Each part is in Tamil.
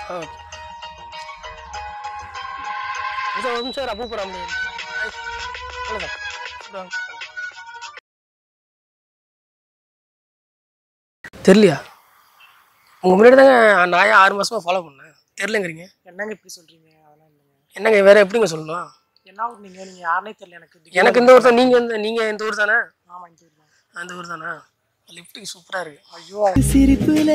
இது ஒரு நிமிஷம் அப்போ போற முடியாது. தெரியலையா? உங்க முன்னாடி தாங்க நான் 6 மாசமா ஃபாலோ பண்ணேன். தெரியலங்கிறீங்க. என்னங்க இப்படி சொல்றீங்க? அதெல்லாம் இல்லைங்க. என்னங்க வேற எப்படிங்க சொல்லணும்? என்ன ஊர் நீங்க? நீங்க யாருனே தெரியல எனக்கு. எனக்கு இந்த ஊர் தான். நீங்க இந்த ஊர் தானே? ஆமா இந்த ஊர் தான். அந்த ஊர் தானே? லிஃப்ட்டுக்கு சூப்பரா இருக்கு. ஐயோ சிரிப்புல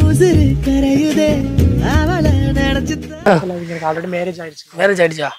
உசுரு கரையுதே அவள நினைச்சுதான். எனக்கு ஆல்ரெடி மேரேஜ் ஆயிடுச்சு. மேரேஜ் ஆயிடுச்சா?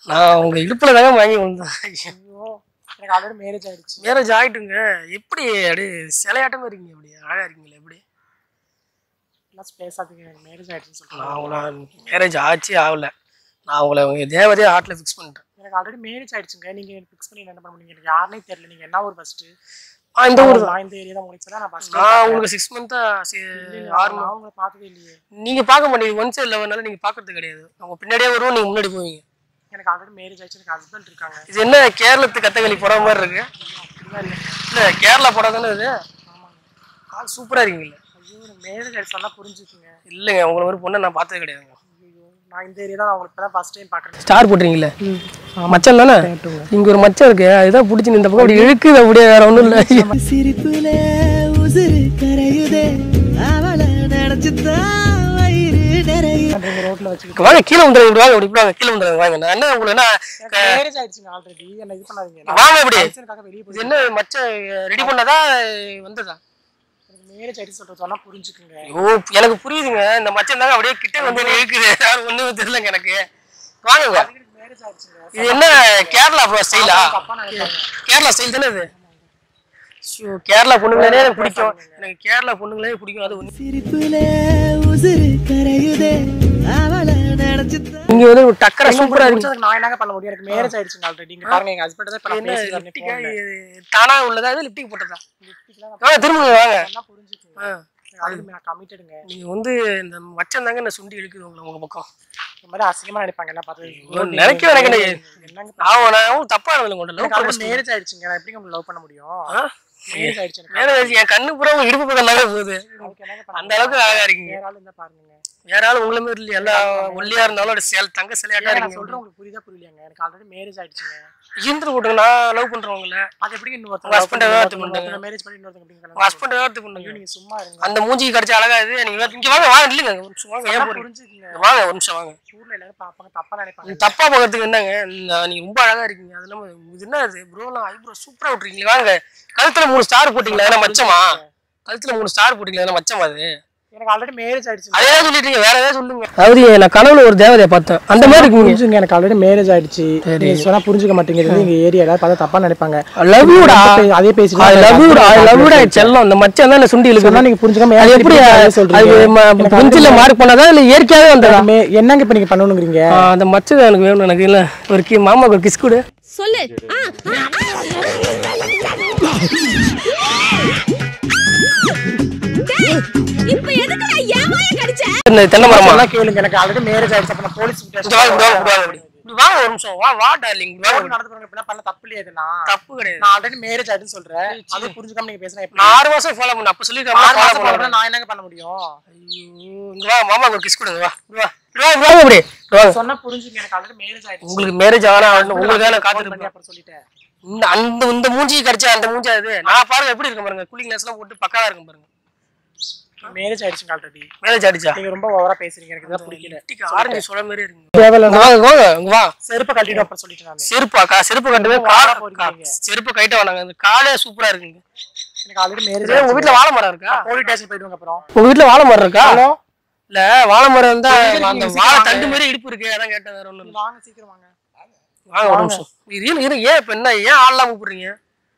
நான் உங்க இடுப்புல தாங்க வாங்கி வந்தேன். ஐயோ எனக்கு ஆல்ரெடி மேரேஜ் ஆயிடுச்சு. மேரேஜ் ஆயிட்டுங்க. எப்படி அப்படியே சிலையாட்டமா இருக்கீங்க? அப்படி அழகா இருக்கீங்களா? எப்படி எல்லாம் பேசாதீங்க. எனக்கு மேரேஜ் ஆயிடுச்சுன்னு சொல்றேன். நான் உங்களை மேரேஜ் ஆச்சு ஆகல. நான் உங்களை உங்க தேவதையே ஹார்ட்ல ஃபிக்ஸ் பண்ணிட்டேன். எனக்கு ஆல்ரெடி மேரேஜ் ஆயிடுச்சுங்க. நீங்க ஃபிக்ஸ் பண்ணி என்ன பண்ண முடியும்? எனக்கு யாருனே தெரியல. நீங்க என்ன ஊர் ஃபர்ஸ்ட்? இந்த ஊர் தான். நான் இந்த ஏரியா தான் முடிச்சதா. நான் ஃபர்ஸ்ட் நான் உங்களுக்கு 6 மந்த்தா 6 நான் உங்களை பார்த்ததே இல்லையே. நீங்க பார்க்க மாட்டீங்க. ஒன்ஸ் இல்லவனால நீங்க பார்க்கறது கிடையாது. அவங்க பின்னாடியே வருவோம், நீங்க முன்னாடி போவீங்க. எனக்கு ஆல்ரெடி மேரேஜ் ஆயிடுச்சு. எனக்கு ஹஸ்பண்ட் இருக்காங்க. இது என்ன கேரளத்து கத்தகளி புடவை மாதிரி இருக்கு? அப்படிலாம் இல்லை. இல்ல கேரளா புடவை தானே இது? ஆமாங்க. ஆள் சூப்பரா இருக்கீங்கல்ல? ஐயோ எனக்கு மேரேஜ் ஆயிடுச்சு. நல்லா புரிஞ்சுக்குங்க. இல்லைங்க, உங்களை ஒரு பொண்ணை நான் பார்த்தது கிடையாதுங்க. ஐயோ நான் இந்த ஏரியா தான் உங்களுக்கு தான் ஃபர்ஸ்ட் டைம் பார்க்குறேன். ஸ்டார் போட்டுறீங்களே மச்சான் தானே? இங்க ஒரு மச்சான் இருக்கு, அதுதான் பிடிச்சி இந்த பக்கம் அப்படி இழுக்குது. அப்படியே வேற ஒண்ணும் இல்ல. சிரிப்புல உசுரு கரையுதே அவள நினைச்சுதான் வயிறு நிறையுதே. ரோட்ல வச்சுக்கிட்டு வாங்க கீழே வந்துடுங்க. இப்படி வாங்க, இப்படி வாங்க, கீழே வந்துடுங்க. வாங்க. நான் என்ன உங்களுக்கு என்ன மேரேஜ் ஆயிடுச்சுங்க ஆல்ரெடி. என்ன இது பண்ணாதீங்க. வாங்க. இப்படி ஃபங்க்ஷனுக்காக வெளிய இது போய் என்ன மச்சான் ரெடி பண்ணதா வந்ததா? எனக்கு மேரேஜ் ஆயிடுச்சு சொல்றது சொன்னா புரிஞ்சுக்குங்க. ஓ எனக்கு புரியுதுங்க. இந்த மச்சான் தாங்க அப்படியே கிட்ட வந்து இழுக்குது. யாரும் ஒண்ணுமே தெரியலங்க எனக்கு. வாங்க. எனக்கு மேரேஜ் ஆயிடுச்சுங்க. இது என்ன கேரளா ஸ்டைலா? தப்பா நினைப்பாங்க. கேரளா ஸ்டைல் தானே இது? கேரளா பொண்ணுங்களே எனக்கு பிடிக்கும். எனக்கு கேரளா பொண்ணுங்களே பிடிக்கும். அது ஒண்ணு. சிரிப்புல உசுரு கரையுதே அவள நினைச்சுதான். இங்க வந்து ஒரு டக்கரை சூப்பரா இருக்கு. முடிச்சதுக்கு நான் என்னங்க பண்ண முடியும்? எனக்கு மேரேஜ் ஆயிடுச்சுங்க ஆல்ரெடி. இங்க பாருங்க எங்க ஹஸ்பண்ட் தான் இப்ப நான் பேசிட்டு இருக்கேன். தானா உள்ளதா? அது லிப்டிக் போட்டதா? லிப்டிக்லாம் வாங்க திரும்ப வாங்க. சொன்னா புரிஞ்சுக்குங்க. அதுக்கு நான் கமிட்டடுங்க. நீங்க வந்து இந்த மச்சான் தாங்க என்ன சுண்டி இழுக்குது உங்க பக்கம். இந்த மாதிரி அசிங்கமா நினைப்பாங்க எல்லாம் பார்த்து. நினைக்க எனக்கு என்னங்க நான் தப்பா இருந்தேன். மேரேஜ் ஆயிடுச்சுங்க. நான் எப்படி உங்களுக்கு லவ் பண்ண முடியும்? மேரேஜ் ஆயிடுச்சு எனக்கு. மேரேஜ் என் கண்ணு பூரா உங்க இடுப்பு பக்கம் தாங்க போகுது. அதுக்கு என்னங்க பண்ண? அந்த அளவுக்கு அழகா இருக்கீங்க. வேற ஆளு இருந்தா பாருங்க. வேற ஆளு உங்களை மாதிரி இல்லையா? எல்லாம் ஒல்லியா இருந்தாலும் தங்க சிலையாட்டா நான் இருக்கீங்க. சொல்றேன் உங்களுக்கு புரியுதா புரியலையாங்க? எனக்கு ஆல்ரெடி மேரேஜ் ஆயிடுச்சுங்க. இருந்து போட்டுங்க. நான் லவ் பண்றவங்கள அது எப்படி இன்னொருத்தங்க உங்க husband ஏதாவது பண்ணுங்க. மேரேஜ் பண்ணி இன்னொருத்தங்க எப்படி உங்க ஹஸ்பண்ட் ஏதாவது பண்ணுங்க. நீங்க சும்மா இருங்க. அந்த மூஞ்சிக்கு கிடைச்ச அழகா இது. நீங்க இங்க வாங்க. வாங்க இல்லைங்க ஒரு நிமிஷம் வாங்க. ஏன் போறீங்க? புரிஞ்சுக்குங்க. வாங்க ஒரு நிமிஷம் வாங்க. ஊர்ல எல்லாரும் பாப்பாங்க தப்பா நினைப்பாங்க. தப்பா பார்க்கறதுக்கு என்னங்க? நீங்க ரொம்ப அழகா இருக்கீங்க. அது இல்லாம இது என்ன அது ப்ரோலாம் ஐப்ரோ சூப்பரா விட்டுறீங்களே. வாங்க. கழுத்துல 3 ஸ்டார் போட்டீங்களா? என்ன மச்சமா? கழுத்துல 3 ஸ்டார் போட்டீங்களா? என்ன மச்சமா அது? எனக்கு ஆல்ரெடி மேரேஜ் ஆயிடுச்சு. அதே சொல்லிட்டீங்க. வேற ஏதாவது சொல்லுங்க. அதாவது நான் கனவுல ஒரு தேவதையை பார்த்தேன். அந்த மாதிரி இருக்குங்க. புரிஞ்சுங்க. எனக்கு ஆல்ரெடி மேரேஜ் ஆயிடுச்சு. நீங்க சொன்னா புரிஞ்சுக்க மாட்டேங்குது. எங்க ஏரியால பார்த்தா தப்பா நினைப்பாங்க. லவ் யூடா. அதே பேசிட்டு ஐ லவ் யூடா செல்லம். அந்த மச்சான் தான் என்ன சுண்டி இழுக்குது. சொன்னா நீங்க புரிஞ்சுக்காம அது எப்படி அது பென்சில்ல மார்க் பண்ணாதா இல்ல இயற்கையாவே வந்ததா? என்னங்க இப்ப நீங்க பண்ணணும்ங்கறீங்க? அந்த மச்சம் எனக்கு வேணும். எனக்கு இல்ல ஒரு மாமாக்கு ஒரு கிஸ் கொடு. சொல்லு. இப்ப எதுக்கு நான் ஏமாய கடிச்ச? இந்த தென்னை மரமா? எல்லாம் கேளுங்க. எனக்கு ஆல்ரெடி மேரேஜ் ஆயிடுச்சு. அப்ப நான் போலீஸ் வாங்க ஒரு நிமிஷம். வா டார்லிங். நடந்து போறவங்க இப்ப பண்ண தப்பு இல்லையா? இதெல்லாம் தப்பு கிடையாது. நான் ஆல்ரெடி மேரேஜ் ஆயிடுன்னு சொல்றேன். அது புரிஞ்சுக்காம நீங்க பேசுறேன். நான் 6 மாசம் ஃபாலோ பண்ண. அப்ப சொல்லிருக்கேன். 6 மாசம் போறேன். நான் என்னங்க பண்ண முடியும்? ஐயோ இங்க வா. மாமாக்கு ஒரு கிஸ் கொடுங்க. வா அப்படி சொன்னா புரிஞ்சுங்க. எனக்கு ஆல்ரெடி மேரேஜ் ஆயிடுச்சு. உங்களுக்கு மேரேஜ் ஆனா உங்களுக்கு நான் காத்துட்டு அப்புறம் சொல்லிட்டேன். இந்த மூஞ்சி கடிச்சா அந்த மூஞ்சி அது. நான் பாருங்க எப்படி இருக்கு பாருங்க. கூலிங் கிளாஸ் எல்லாம் போட்டு பக்காவா இருக்கும் பாருங்க. மேரேஜ் ஆயிடுச்சுங்க ஆல்ரெடி. மேரேஜ் ஆயிடுச்சா? நீங்க ரொம்ப ஓவரா பேசுறீங்க. எனக்கு இதெல்லாம் பிடிக்கல. ஆரஞ்சு சொல்ல மாதிரி இருக்கு. தேவலனா வாங்க வா. செருப்பு கழட்டிட்டு அப்புறம் சொல்லிட்டேன் நான். செருப்பு கட்டவே செருப்பு கைட்ட வேணாங்க. அந்த காலே சூப்பரா இருக்குங்க. எனக்கு ஆல்ரெடி மேரேஜ். உங்க வீட்ல வாழை மரம் இருக்கா? போலீஸ் ஸ்டேஷன் போய்டுங்க அப்புறம். உங்க வீட்ல வாழை மரம் இருக்கா? இல்ல வாழை மரம் இருந்தா அந்த வாழை தண்டு மாதிரி இடுப்பு இருக்கு. அதான் கேட்டேன். வேற ஒண்ணும் இல்ல. வாங்க சீக்கிரம் வாங்க. வாங்க ஒரு நிமிஷம். இரு ஏன் இப்ப என்ன ஏன் ஆள்லாம் கூப்பிடுறீங்க?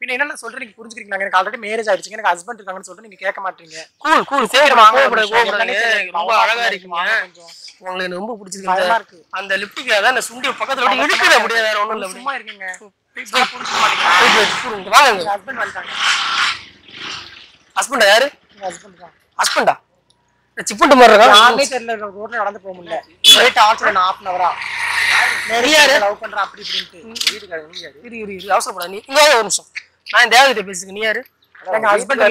பின்ன என்ன சொல்றேன் நீங்க புரிஞ்சுக்கிறீங்களா? எனக்கு ஆல்ரெடி மேரேஜ் ஆயிடுச்சு. எனக்கு ஹஸ்பண்ட் இருக்காங்கன்னு சொல்லிட்டு நீங்க கேட்க மாட்டீங்க. கூல் சீக்கிரம் வாங்க. ரொம்ப அழகா இருக்கீங்க. உங்களுக்கு எனக்கு ரொம்ப பிடிச்சிருக்கு. அந்த லிப்டிக் அதான் அந்த சுண்டி பக்கத்துல விட்டு இழுக்குது. அப்படியே வேற ஒண்ணும் இல்ல. சும்மா இருக்கீங்க. புரிஞ்சுக்க மாட்டீங்க. வாங்க. ஹஸ்பண்ட் வந்துட்டாங்க. ஹஸ்பண்டா யாரு? ஹஸ்பண்ட் தான். ஹஸ்பண்டா சிப்புண்டு மாதிரி இருக்கா? யாருமே தெரியல. ரோட்ல நடந்து போக முடியல. ஒரே டார்ச்சர். 1/2 hour நிறைய லவ் பண்றா அப்படி இப்படின்ட்டு. வீட்டுக்காரங்க நீ யாரு? இரு அவசரப்படா. நீ இங்க ஒரு நிமிஷம். நான் தேவகிட்ட பேசுறேன். நீ யாரு? எங்க ஹஸ்பண்ட்.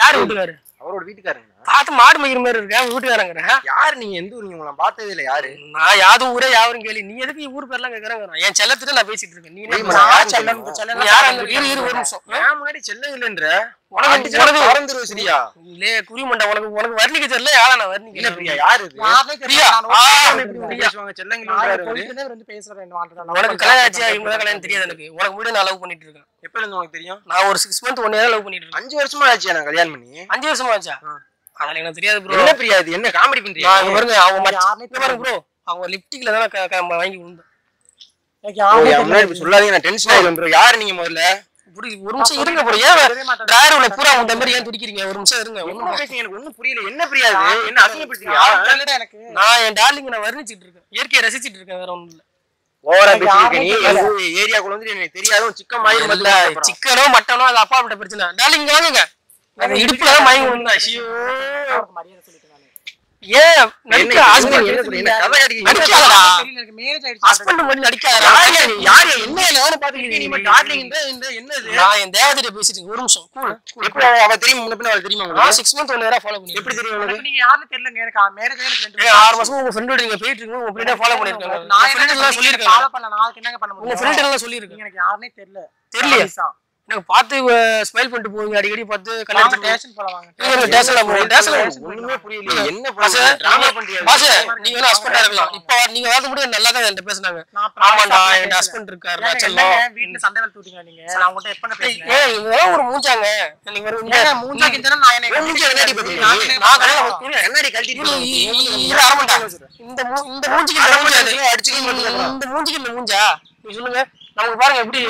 யாரு வீட்டுக்காரு? அவரோட வீட்டுக்காரங்க. பார்த்து மாடு மேய்க்கிற மாதிரி இருக்கேன் வீட்டுக்காரங்கிறேன். யாரு நீங்க? எந்த ஊர்? நீங்க உங்களை பார்த்ததே இல்ல. யாரு நான் யாது ஊரே யாரும் கேள்வி. நீ எதுக்கு ஊர் பேர்லாம் கேட்கறாங்க? என் செல்லத்திட்ட நான் பேசிட்டு இருக்கேன். நீ ஏய், என்ன யார் செல்லம் செல்லம்? செல்லம் யாரா இரு ஒரு நிமிஷம். நான் முன்னாடி செல்லம் இல்லன்ற உனக்கு பறந்துருவ சரியா? இல்லே குறி மண்டை உனக்கு வர்ணிக்க தெரியல. யாரா நான் இல்ல வர்ணிக்க பிரியா, யாரு இது? யாருனே பிரியா. தெரியல. பேசுவாங்க செல்லங்கன்னு. போயிட்டுனே வந்து பேசுறேன் உனக்கு கல்யாணம் ஆச்சு இவங்க தான் கல்யாணம் தெரியாது எனக்கு. உனக்கு முன்னாடி நான் லவ் பண்ணிட்டு இருக்கேன். எப்ப இருந்து உனக்கு தெரியும்? நான் ஒரு 6 month 1 year லவ் பண்ணிட்டு இருக்கேன். 5 வருஷமா ஆச்சு நான் கல்யாணம் பண்ணி. 5 வருஷமா ஆச்சா? அதெல்லாம் எனக்கு தெரியாது ப்ரோ. என்ன பிரியா இது? என்ன காமெடி பண்றியா? நான் பாருங்க அவங்க யாருமே பாருங்க ப்ரோ. அவங்க லிப்டிக்ல தான் வாங்கி விழுந்தேன். முன்னாடி இப்படி சொல்லாதீங்க, நான் டென்ஷன் ஆயிடும் ப்ரோ. யாரு நீங்க முதல்ல? ஒரு நிமிஷம் இருங்க ப்ரோ. ஏன் டிரைவர் உள்ள பூரா இந்த மாதிரி ஏன் துடிக்கிறீங்க? ஒரு நிமிஷம் இருங்க. என்ன பேசுங்க? எனக்கு ஒண்ணும் புரியல. என்ன பிரியா இது? என்ன அசிங்கப்படுத்துறியா? எனக்கு நான் என் டார்லிங் நான் வர்ணிச்சிட்டு இருக்கேன். இயற்கையை ரசிச்சிட்டு இருக்கேன். வேற ஒண்ணும் இல்ல. ஓவரா பேசிருக்க நீ. ஏரியாக்குள்ள வந்து எனக்கு தெரியாதும் சிக்கன் மயிர் இல்ல சிக்கனோ மட்டனோ அது அப்பா கிட்ட பிரச்சனை. டார்லிங் இங்க வாங்குங்க. நான் இடுப்புல தான் மயங்கி விழுந்தேன். ஐயோ மரியாதை சொல்லிட்டு ஏன் நடிக்க ஹஸ்பண்ட் என்ன கதை அடிக்கிறீங்க? நடிக்காதடா. எனக்கு மேரேஜ் ஆயிடுச்சு. ஹஸ்பண்ட் மாதிரி நடிக்காதடா. யாரு என்ன நானும் பாத்துக்கிட்டே நீ டார்லிங் இந்த என்னது? நான் என் தேவதைய பேசிட்டு இருக்கேன். ஒரு நிமிஷம் கூல். எப்போ அவ தெரியும்? முன்ன பின்ன அவ தெரியுமா உங்களுக்கு? நான் 6 month 1 year ஃபாலோ பண்ணி. எப்படி தெரியும் உங்களுக்கு? நீங்க யாருன்னு தெரியலங்க. எனக்கு மேரேஜ் ஆயிடுச்சு 2 ஏய் 6 மாசமா உங்க ஃப்ரெண்டோட நீங்க போயிட்டு இருக்கீங்க. உங்க ஃப்ரெண்டை ஃபாலோ பண்ணிருக்காங்க. நான் ஃப்ரெண்ட் எல்லாம் சொல்லிருக்காங்க. ஃபாலோ பண்ணல. நான் அதுக்கு என்னங்க பண்ண உங்க முடியும்? ஃப்ரெண்ட் எல்லாம் சொல்லிருக்காங்க. எனக்கு யாருனே தெரியல. தெரியலையா? எனக்கு பார்த்து ஸ்மைல் பண்ணிட்டு போவீங்க அடிக்கடி. பார்த்து வாங்க கல்யாணம் ஸ்டேஷன் போலாம் வாங்க. நீங்க டேஸ்ல போறீங்க. டேஸ்ல ஒண்ணுமே புரியல. என்ன பாஸ் டிராமா பண்றியா? பாஸ் நீங்க வேணா ஹஸ்பண்டா இருக்கலாம். இப்போ நீங்க வரது முடிய நல்லா தான் என்கிட்ட பேசுனாங்க. நான் ஆமாண்டா என் ஹஸ்பண்ட் இருக்காரு செல்லம். வீட்ல சண்டை வளர்த்துட்டீங்க நீங்க. நான் உங்ககிட்ட எப்ப பேசுறேன்? ஏய் இதெல்லாம் ஒரு மூஞ்சாங்க. நீங்க வேற ஏங்க மூஞ்சாக்கு இந்த நான் என்ன மூஞ்சி கண்ணாடி பாத்தீங்க? நான் கல்யாணம் கண்ணாடி கழட்டிட்டு இரு அரமண்டா. இந்த மூஞ்சிக்கு இந்த மூஞ்சா இது? அடிச்சுக்க மாட்டேங்கறா. இந்த மூஞ்சிக்கு இந்த மூஞ்சா? நீ சொல்லுங்க. நமக்கு பாருங்க எப்படி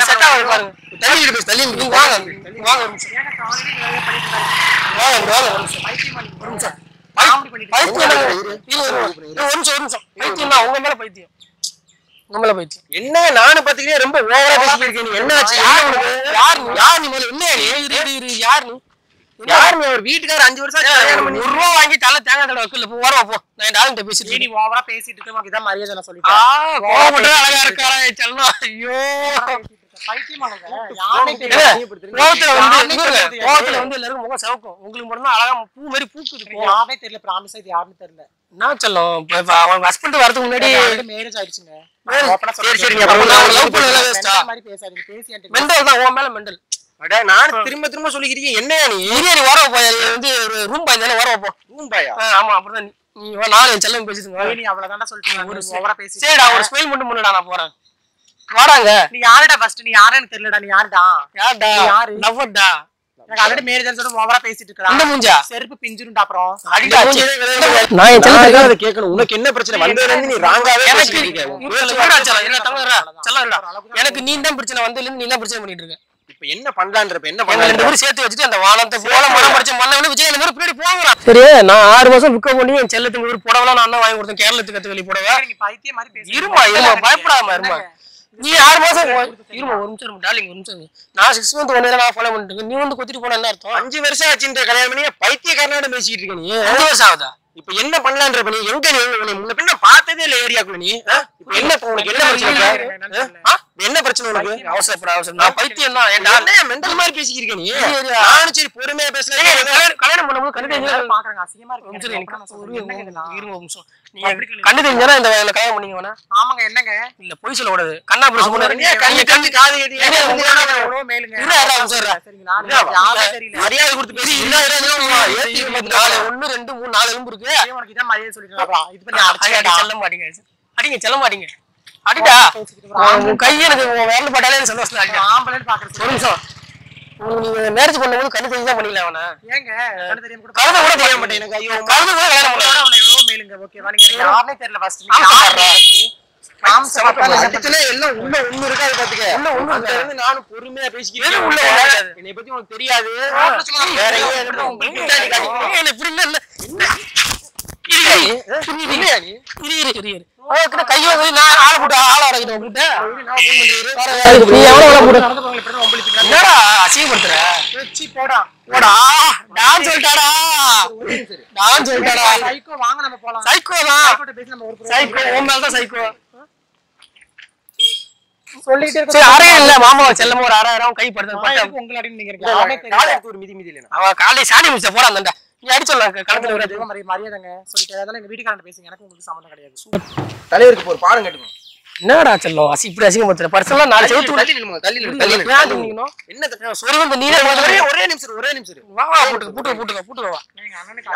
செட் ஆகுது பாருங்க. தள்ளி பேசு தள்ளி நீங்க வாங்க. வாங்க ஒரு நிமிஷம். எனக்கு ஆல்ரெடி நிறைய பண்ணிட்டு வாங்க வாங்க ஒரு நிமிஷம். பைத்தியம் பண்ணி ஒரு நிமிஷம். காமெடி பண்ணிட்டு பைத்தியம் ஒரு நிமிஷம். பைத்தியம் தான் உங்க மேல பைத்தியம். உங்க மேல பைத்தியம். என்ன நானும் பாத்தீங்கன்னா ரொம்ப ஓவரா பேசிட்டு இருக்கேன். நீ என்ன ஆச்சு? யார் நீ முதல்ல என்ன இரு யார் நீ? யார் நீ? ஒரு வீட்டுக்காரர் 5 வருஷம் ஆச்சு கல்யாணம் பண்ணி. 1 ரூபா வாங்கி தலை தேங்காய் தடவை வைக்கல. போ வரவா போ. நான் என் டாக்டர் பேசிட்டு நீ இருக்கேன். ஓவரா பேசிட்டு இருக்க. உனக்கு இதான் மரியாதை நான் சொல்லிட்டேன். கோவப்பட்டு அழகா இருக்காரா செல்லம்? ஐயோ பைத்தியம் ஆனங்க. யாருனே இல்ல, தெரியல. கோவத்துல வந்து எல்லாருக்கும் முகம் சிவக்கும். உங்களுக்கு மட்டும் தான் அழகா பூ மாதிரி பூக்குது. யாருனே தெரியல. ப்ராமிஸா இது யாருனே தெரியல. என்ன செல்லம்? இப்ப அவங்க ஹஸ்பண்ட் வரதுக்கு முன்னாடி மேரேஜ் ஆயிடுச்சுங்க. சரி சரி நீ அப்புறம் அப்புறம் நான் லவ் பண்ணல வேஸ்டா? மாதிரி பேசாதீங்க. பேசி என்கிட்ட மெண்டல் தான் உன் மேல மெண்டல். அட நான் திரும்ப சொல்லிக்கிறீங்க. என்னையா நீ? நீ வரவா போய் வந்து ரூம் பாய் தானே வரவா போ. ரூம்பாயா? ஆமா அப்படிதான் நீ வா. நானும் என் செல்லம் பேசிட்டு நீ அவ்வளவுதான்டா சொல்லிட்டீங்க. ஓவரா பேசி சரிடா ஒரு ஸ்மைல் மட்டும் பண்ணுடா. நான் போறேன். வாடாங்க. நீ யாருடா ஃபர்ஸ்ட்? நீ யாருன்னு தெரியலடா. நீ யாருடா? யார்டா? யாரு? லவ்வர்டா. எனக்கு ஆல்ரெடி மேரேஜ் சொல்லிட்டு ஓவரா பேசிட்டு இருக்கடா. இந்த மூஞ்சா செருப்பு பிஞ்சிருண்டா அப்புறம். அடிடா. நான் என் நான் செல்லம் அதை கேட்கணும். உனக்கு என்ன பிரச்சனை? வந்ததுல இருந்து நீ ராங்காவே எனக்கு பேசிட்டு இருக்க. எனக்கு நீ தான் பிரச்சனை வந்ததுல இருந்து நீ தான் பிரச்சனை பண்ணிட்டு இருக்க. இப்ப என்ன பண்ணலான்றப்ப என்ன எங்க பண்ணலாம்? 2 பேரும் சேர்த்து வச்சுட்டு அந்த வானத்தை போல மனம் படிச்ச மண்ணை விஜய் இந்த மாதிரி பின்னாடி போங்கடா. சரி நான் 6 மாசம் புக்க பண்ணி என் செல்லத்துக்கு ஒரு புடவை நான் தான் வாங்கி கொடுத்தேன். கேரளத்துக்கு கத்துக்கலி புடவை. நீ பைத்தியம் மாதிரி பேசி இருமா பயப்படாம இருமா. நீ 6 மாசம் இருமா ஒரு நிமிஷம் டார்லிங் ஒரு நிமிஷம். நான் 6 month 1 year நான் ஃபாலோ பண்ணிட்டு இருக்கேன். நீ வந்து கொத்திட்டு போன என்ன அர்த்தம்? 5 வருஷம் ஆச்சுன்ற கல்யாணம் பண்ணி பைத்தியக்காரனோட பேசிட்டு இருக்க நீ. 5 வருஷம் ஆகுதா? இப்ப என்ன பண்ணலான்றப்ப நீ எங்க நீ முன்ன பின்ன பார்த்ததே இல்ல ஏரியாக்குள்ள நீ. இப்ப என்ன உனக்கு என்ன பிரச்சனை? என்ன பிரச்சனை உனக்கு? அவசரம் நான் பைத்தியம் தான். என் மெண்டல் மாதிரி பேசிக்கிருக்க நீ. நானும் சரி பொறுமையா பேசுறேன். கல்யாணம் பண்ணும்போது கண்ணு தெரிஞ்சா பாக்குறாங்க. அசிங்கமா இருக்கு. நீங்க கண்ணு தெரிஞ்சானா இந்த வயல கல்யாணம் பண்ணீங்க வேணா? ஆமாங்க என்னங்க? இல்ல பொய் சொல்ல கூடாது. கண்ணா பிரசம் பண்ணாரு. கண்ணு காது கேட்டி எவ்வளவு மேலுங்க. சரிங்களா? யாரே தெரியல. மரியாதை கொடுத்து பேசி இல்ல 4 1 2 3 4 எலும்பு இருக்கு. உனக்கு இதான் மரியாதை சொல்லிட்டேன். இது பண்ணி அடிங்க செல்ல மாட்டீங்க. அடிங்க செல்ல மாட்டீங்க. அடிடா. உன் கை எனக்கு விரல் பட்டாலே எனக்கு சந்தோஷம் தான். அடிடா. ஆம்பளைன்னு பாக்குறது. ஒரு நிமிஷம். நீங்க மேரேஜ் பண்ணும்போது கண்ணு தெரிஞ்சு தான் பண்ணிக்கலாம் அவன. ஏங்க கண்ணு தெரியாம கூட கழுத கூட தெரிய மாட்டேன் எனக்கு. ஐயோ கழுத கூட கல்யாணம் பண்ணலாம். அவனை எவ்வளவு மேலுங்க. ஓகேவா? நீங்க யாருனே தெரியல ஃபர்ஸ்ட். எல்லாம் உள்ள ஒண்ணு இருக்காது பாத்துக்க. உள்ள இருந்து நானும் பொறுமையா பேசிக்கிறேன். உள்ள என்னை பத்தி உனக்கு தெரியாது. வேற ஏன் இப்படி இல்ல இல்லையா நீ? கையை நான் ஆளை போட்டு ஆளை வரைக்கிட்டேன் உங்ககிட்ட. நீ எவ்வளவு போட்டு என்னடா அசிங்கப்படுத்துற? போடா போடா டான் சொல்லிட்டாடா. டான் சொல்லிட்டாடா. சைக்கோ வாங்க நம்ம போலாம். சைக்கோ தான். சைக்கோட்ட பேசி நம்ம ஒரு சைக்கோ உன் மேல தான் சைக்கோ. சொல்லிட்டே இருக்க. சரி அறையே இல்ல மாமா செல்லமா ஒரு 6000 கை படுத்து உங்கள அடி நீங்க யாரே தெரியல. காலை எடுத்து ஒரு மிதி மிதி இல்ல. அவன் காலையில சாணி மிச்ச போறான். நீ அடிச்சலாம் கணக்குல விட தெய்வம் மரியாதைங்க சொல்லிட்டு அதெல்லாம் எங்க வீட்டுக்காரன் பேசுங்க எனக்கு உங்களுக்கு சம்மந்தம் கிடையாது. தலைவருக்கு ஒரு பாடம் கேட்டுக்கணும். என்னடா செல்லம் இப்படி அசிங்கப்படுத்துற பர்சனலா நாலு செவத்து தள்ளி நில்லுங்க, தள்ளி நில்லுங்க. என்ன சொரி வந்து நீரே ஒரே நிமிஷம் வா வா போட்டுக்க வா எங்க அண்ணனுக்கு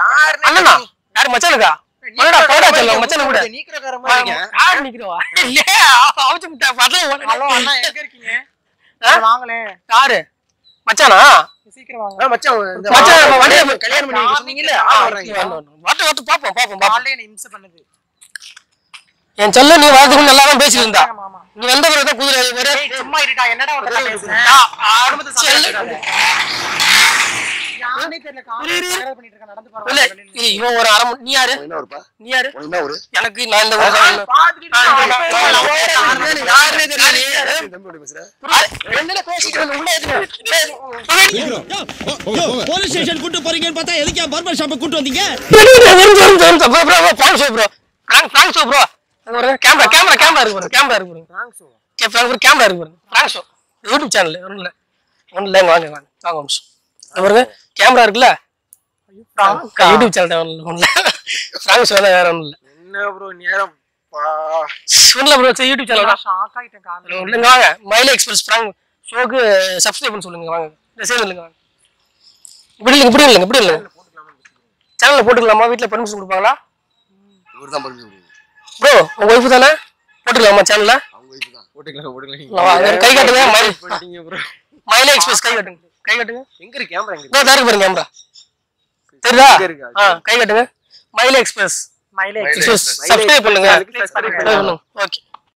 அண்ணனா யாரு மச்சானுக்கா போடா செல்லம் மச்சான கூட நீக்கிறக்கார மாதிரி யார் நிக்கிறவா இல்ல அவச்சு முட்டை பதல ஹலோ அண்ணா எங்க இருக்கீங்க? வாங்களே யாரு மச்சானா சீக்கிரம் வாங்க. மச்சான் இந்த மச்சான் வண்டியை கல்யாணம் பண்ணி சொன்னீங்கல்ல வாட்டு பாப்போம் காலையில என்ன இம்சை பண்ணுது என் செல்ல நீ வரதுக்கு நல்லா தான் பேசிட்டு இருந்தா மாமா. நீ வந்த பிறகு தான் குதிரை ஒரே சும்மா இருடா என்னடா உன்கிட்ட பேசுறேன். குடும்பத்தை சமாளிக்காத. யாருனே தெரியல காலையில பண்ணிட்டு இருக்க நடந்து இல்ல போறோம். இவன் ஒரு அரை மணி நீ யாரு என்ன ஒருப்பா நீ யாரு என்ன ஒரு எனக்கு நான் இந்த ஊர்ல யாருனே தெரியல தம்பி பேசுற ரெண்டுல பேசிட்டு வந்து உள்ள போலீஸ் ஸ்டேஷன் கூட்டு போறீங்கன்னு பார்த்தா எதுக்கு பார்பர் ஷாப் கூட்டு வந்தீங்க? Prank show bro prank show bro camera இருக்கு பாருங்க கேமரா இருக்கு பாருங்க கேமரா இருக்கு பாருங்க பிராங்க் ஷோ யூடியூப் சேனல் ஒண்ணுல வாங்க பாருங்க கேமரா இருக்குல்ல யூடியூப் சேனல் ஒண்ணுல பிராங்க் ஷோ வேற ஒண்ணும் இல்ல என்ன ப்ரோ நேரம் ஒண்ணுல ப்ரோ யூடியூப் சேனல் ஷாக் ஆயிட்டேன் காலையில. இல்லைங்க வாங்க மயிலை எக்ஸ்பிரஸ் பிராங்க் ஷோக்கு சப்ஸ்கிரைப் பண்ண சொல்லுங்க வாங்க மெசேஜ் இல்லைங்க வாங்க இப்படி இல்லைங்க சேனல்ல போட்டுக்கலாமா வீட்டுல பெர்மிஷன் கொடுப்பாங்களா இவர்தான் பர்மிஷன் ப்ரோ உங்க ஒய்ஃப் தானே போட்டுக்கலாமா சேனல்ல அவங்க வைஃப் தான் போட்டுக்கலாம் கை காட்டுங்க பண்ணிட்டீங்க ப்ரோ மயிலை எக்ஸ்பிரஸ் கை காட்டுங்க எங்க இருக்கு கேமரா எங்க இதோ தாருக்கு பாருங்க கேமரா தெரியுதா இங்க இருக்கா? கை காட்டுங்க மயிலை எக்ஸ்பிரஸ் மயிலே சப்ஸ்கிரைப் பண்ணுங்க ஓகே